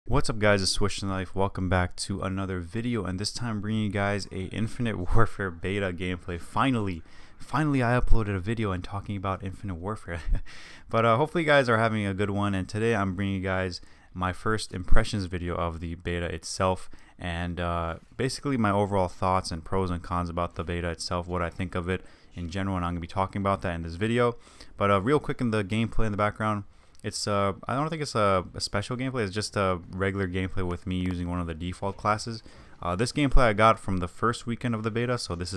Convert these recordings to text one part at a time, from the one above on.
What's up guys, it's Switch2Gun. Welcome back to another video, and this time bringing you guys a Infinite Warfare beta gameplay. Finally I uploaded a video and talking about Infinite Warfare. But hopefully you guys are having a good one, and today I'm bringing you guys my first impressions video of the beta itself, and basically my overall thoughts and pros and cons about the beta itself, what I think of it in general, and I'm going to be talking about that in this video. But real quick, in the gameplay in the background, it's I don't think it's a special gameplay. It's just a regular gameplay with me using one of the default classes. This gameplay I got from the first weekend of the beta, so this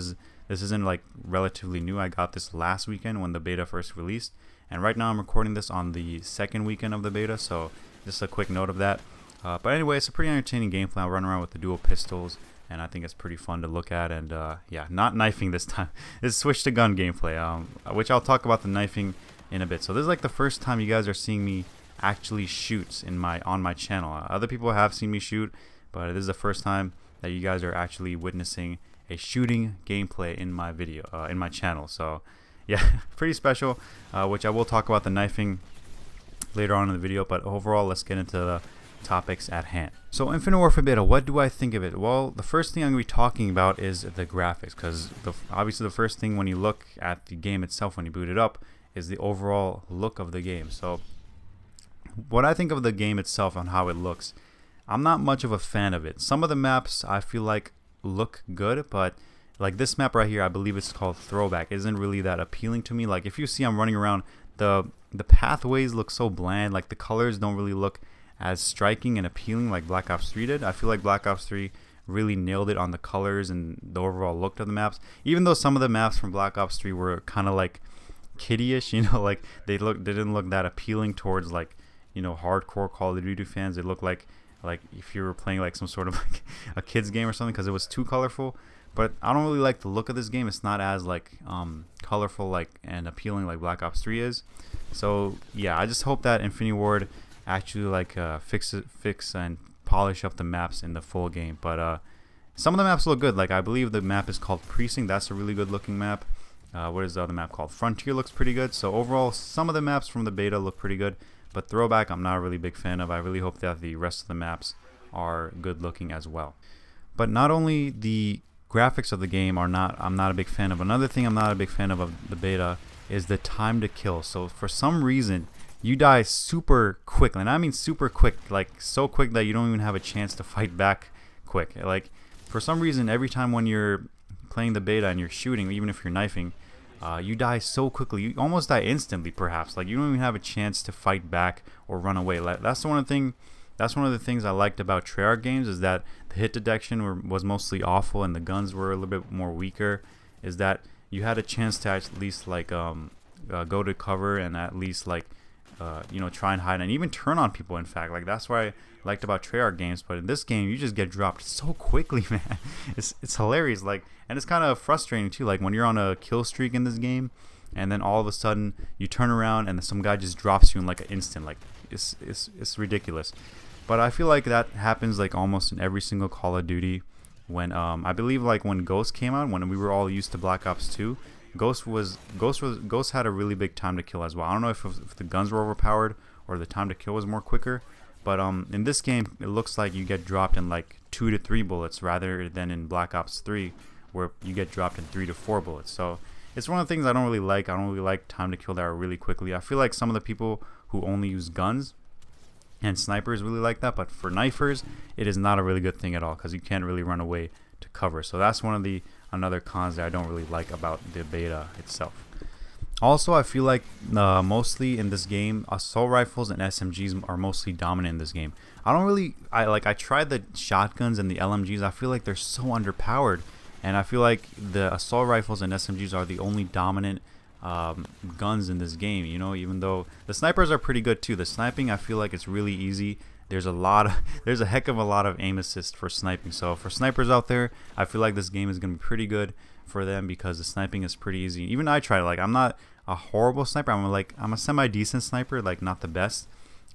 isn't like relatively new. I got this last weekend when the beta first released, and right now I'm recording this on the second weekend of the beta, so just a quick note of that. But anyway, it's a pretty entertaining gameplay. I run around with the dual pistols, and I think it's pretty fun to look at. And yeah, not knifing this time. It's Switch2Gun gameplay, which I'll talk about the knifing in a bit. So this is like the first time you guys are seeing me actually shoot on my channel. Other people have seen me shoot, but this is the first time that you guys are actually witnessing a shooting gameplay in my video, in my channel. So yeah, pretty special, which I will talk about the knifing later on in the video. But overall, let's get into the topics at hand. So Infinite Warfare beta, what do I think of it? Well, the first thing I'm going to be talking about is the graphics, because obviously the first thing when you look at the game itself, when you boot it up, is the overall look of the game. So what I think of the game itself and how it looks, I'm not much of a fan of it. Some of the maps I feel like look good, but like this map right here, I believe it's called Throwback, isn't really that appealing to me. Like if you see I'm running around, the pathways look so bland, like the colors don't really look as striking and appealing like Black Ops 3 did. I feel like Black Ops 3 really nailed it on the colors and the overall look of the maps, even though some of the maps from Black Ops 3 were kind of like kiddie-ish, you know, like they didn't look that appealing towards, like, you know, hardcore Call of Duty fans. They looked like if you were playing like some sort of like a kids game or something, because it was too colorful. But I don't really like the look of this game. It's not as like colorful like and appealing like Black Ops 3 is. So yeah, I just hope that Infinity Ward actually like fix and polish up the maps in the full game. But some of the maps look good. Like I believe the map is called Precinct. That's a really good looking map. What is the other map called? Frontier looks pretty good. So overall, some of the maps from the beta look pretty good, but Throwback I'm not a really big fan of. I really hope that the rest of the maps are good looking as well. But not only the graphics of the game I'm not a big fan of. Another thing I'm not a big fan of the beta is the time to kill. So for some reason, you die super quick, and I mean super quick, like so quick that you don't even have a chance to fight back quick. Like for some reason, every time when you're playing the beta and you're shooting, even if you're knifing, you die so quickly. You almost die instantly, perhaps. Like you don't even have a chance to fight back or run away. That's one of the things I liked about Treyarch games, is that the hit detection was mostly awful and the guns were a little bit more weaker. Is that you had a chance to at least like go to cover and at least like you know, try and hide and even turn on people. In fact, like that's what I liked about Treyarch games. But in this game, you just get dropped so quickly, man. It's hilarious. Like, and it's kind of frustrating too. Like when you're on a kill streak in this game, and then all of a sudden you turn around and some guy just drops you in like an instant. Like it's ridiculous. But I feel like that happens like almost in every single Call of Duty. When I believe like when Ghost came out, when we were all used to Black Ops 2. Ghost had a really big time to kill as well. I don't know if the guns were overpowered or the time to kill was more quicker, but in this game it looks like you get dropped in like 2 to 3 bullets rather than in Black Ops 3 where you get dropped in 3 to 4 bullets. So it's one of the things I don't really like. I don't really like time to kill that are really quickly. I feel like some of the people who only use guns and snipers really like that, but for knifers it is not a really good thing at all, because you can't really run away to cover. So that's one of the another cons that I don't really like about the beta itself. Also, I feel like mostly in this game, assault rifles and SMGs are mostly dominant in this game. I tried the shotguns and the LMGs. I feel like they're so underpowered, and I feel like the assault rifles and SMGs are the only dominant guns in this game, you know, even though the snipers are pretty good too. The sniping, I feel like it's really easy. There's a heck of a lot of aim assist for sniping. So for snipers out there, I feel like this game is going to be pretty good for them, because the sniping is pretty easy. Even I tried. Like I'm not a horrible sniper. I'm a semi-decent sniper, like not the best,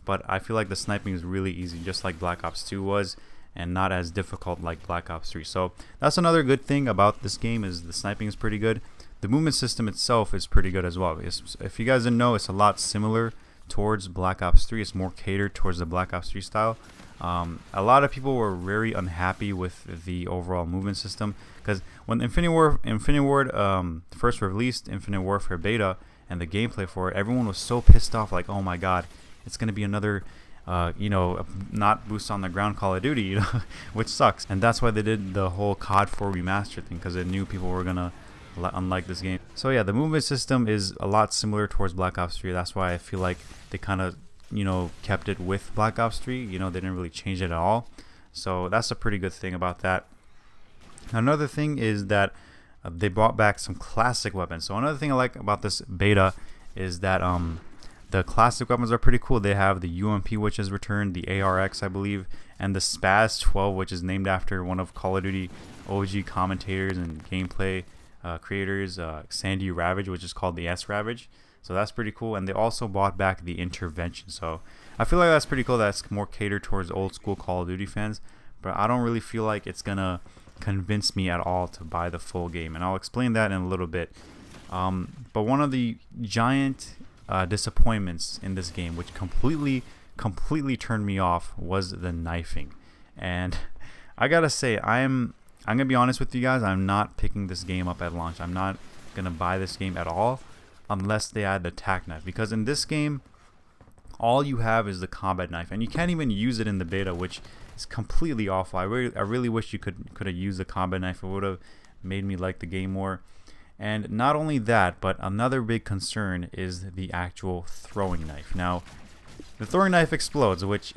but I feel like the sniping is really easy, just like Black Ops 2 was, and not as difficult like Black Ops 3. So that's another good thing about this game, is the sniping is pretty good. The movement system itself is pretty good as well. If you guys didn't know, it's a lot similar towards Black Ops 3. It's more catered towards the Black Ops 3 style. A lot of people were very unhappy with the overall movement system, because when Infinity Ward first released Infinite Warfare beta and the gameplay for it, everyone was so pissed off, like, oh my god, it's gonna be another not boost on the ground Call of Duty, which sucks. And that's why they did the whole COD 4 remaster thing, because they knew people were gonna unlike this game. So yeah, the movement system is a lot similar towards Black Ops 3. That's why I feel like they kind of kept it with Black Ops 3. They didn't really change it at all. So that's a pretty good thing about that. Another thing is that they brought back some classic weapons. So another thing I like about this beta is that the classic weapons are pretty cool. They have the UMP, which has returned, the ARX, I believe, and the Spaz 12, which is named after one of Call of Duty OG commentators and gameplay creators, Sandy Ravage, which is called the S Ravage. So that's pretty cool. And they also brought back the Intervention. So I feel like that's pretty cool. That's more catered towards old school Call of Duty fans. But I don't really feel like it's going to convince me at all to buy the full game. And I'll explain that in a little bit. But one of the giant disappointments in this game, which completely turned me off, was the knifing. And I gotta say, I'm gonna be honest with you guys, I'm not picking this game up at launch. I'm not gonna buy this game at all unless they add the tack knife, because in this game all you have is the combat knife, and you can't even use it in the beta, which is completely awful. I really wish you could have used the combat knife. It would have made me like the game more. And not only that, but another big concern is the actual throwing knife. Now, the throwing knife explodes, which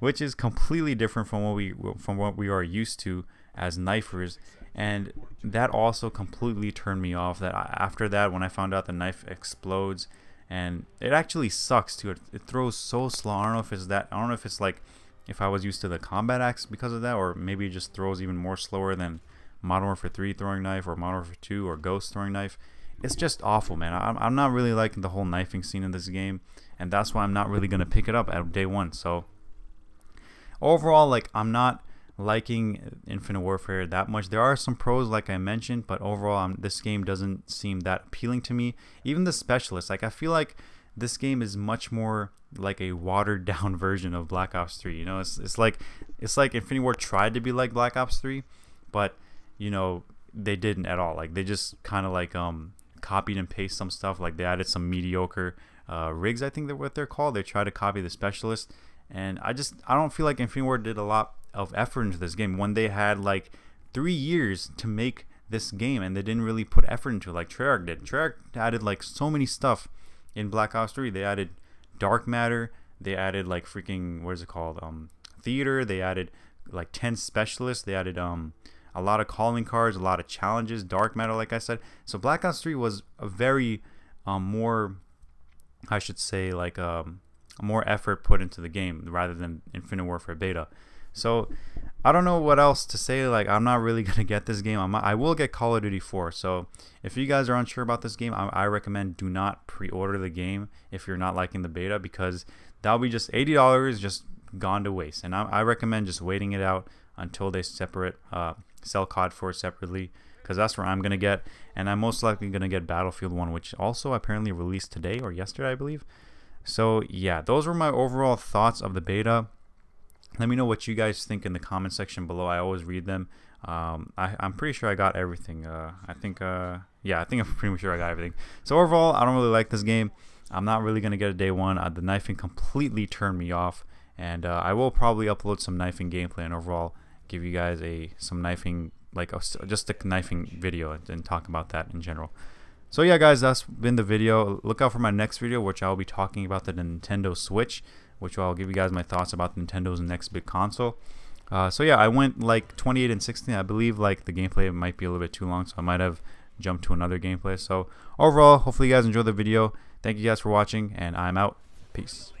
is completely different from what we are used to as knifers, and that also completely turned me off. That after that, when I found out the knife explodes, and it actually sucks too. It throws so slow. I don't know if it's that. I don't know if it's like if I was used to the combat axe because of that, or maybe it just throws even more slower than Modern Warfare 3 throwing knife or Modern Warfare 2 or Ghost throwing knife. It's just awful, man. I'm not really liking the whole knifing scene in this game, and that's why I'm not really gonna pick it up at day one. So overall, like, I'm not liking Infinite Warfare that much. There are some pros, like I mentioned, but overall, this game doesn't seem that appealing to me. Even the specialists, like, I feel like this game is much more like a watered down version of Black Ops 3. It's like Infinity War tried to be like Black Ops 3, but they didn't at all. Like, they just kind of like copied and pasted some stuff. Like, they added some mediocre rigs, I think that's what they're called. They tried to copy the specialist, and I don't feel like Infinity War did a lot of effort into this game when they had like 3 years to make this game, and they didn't really put effort into it like Treyarch did. Treyarch added like so many stuff in Black Ops 3. They added dark matter, they added like freaking, what is it called, theater, they added like 10 specialists, they added a lot of calling cards, a lot of challenges, dark matter, like I said. So Black Ops 3 was a very more, I should say, like more effort put into the game rather than Infinite Warfare beta. So I don't know what else to say. Like, I'm not really gonna get this game. I will get Call of Duty 4. So if you guys are unsure about this game, I recommend do not pre-order the game if you're not liking the beta, because that'll be just $80 just gone to waste. And I recommend just waiting it out until they sell COD 4 separately, because that's where I'm gonna get. And I'm most likely gonna get Battlefield 1, which also apparently released today or yesterday, I believe. So yeah, those were my overall thoughts of the beta. Let me know what you guys think in the comment section below. I always read them. I'm pretty sure I got everything. I think I'm pretty sure I got everything. So overall, I don't really like this game. I'm not really going to get a day one. The knifing completely turned me off. And I will probably upload some knifing gameplay and overall give you guys some knifing, like just a knifing video, and talk about that in general. So yeah, guys, that's been the video. Look out for my next video, which I'll be talking about the Nintendo Switch, which I'll give you guys my thoughts about Nintendo's next big console. So yeah, I went like 28 and 16. I believe like the gameplay might be a little bit too long, so I might have jumped to another gameplay. So overall, hopefully you guys enjoyed the video. Thank you guys for watching, and I'm out. Peace.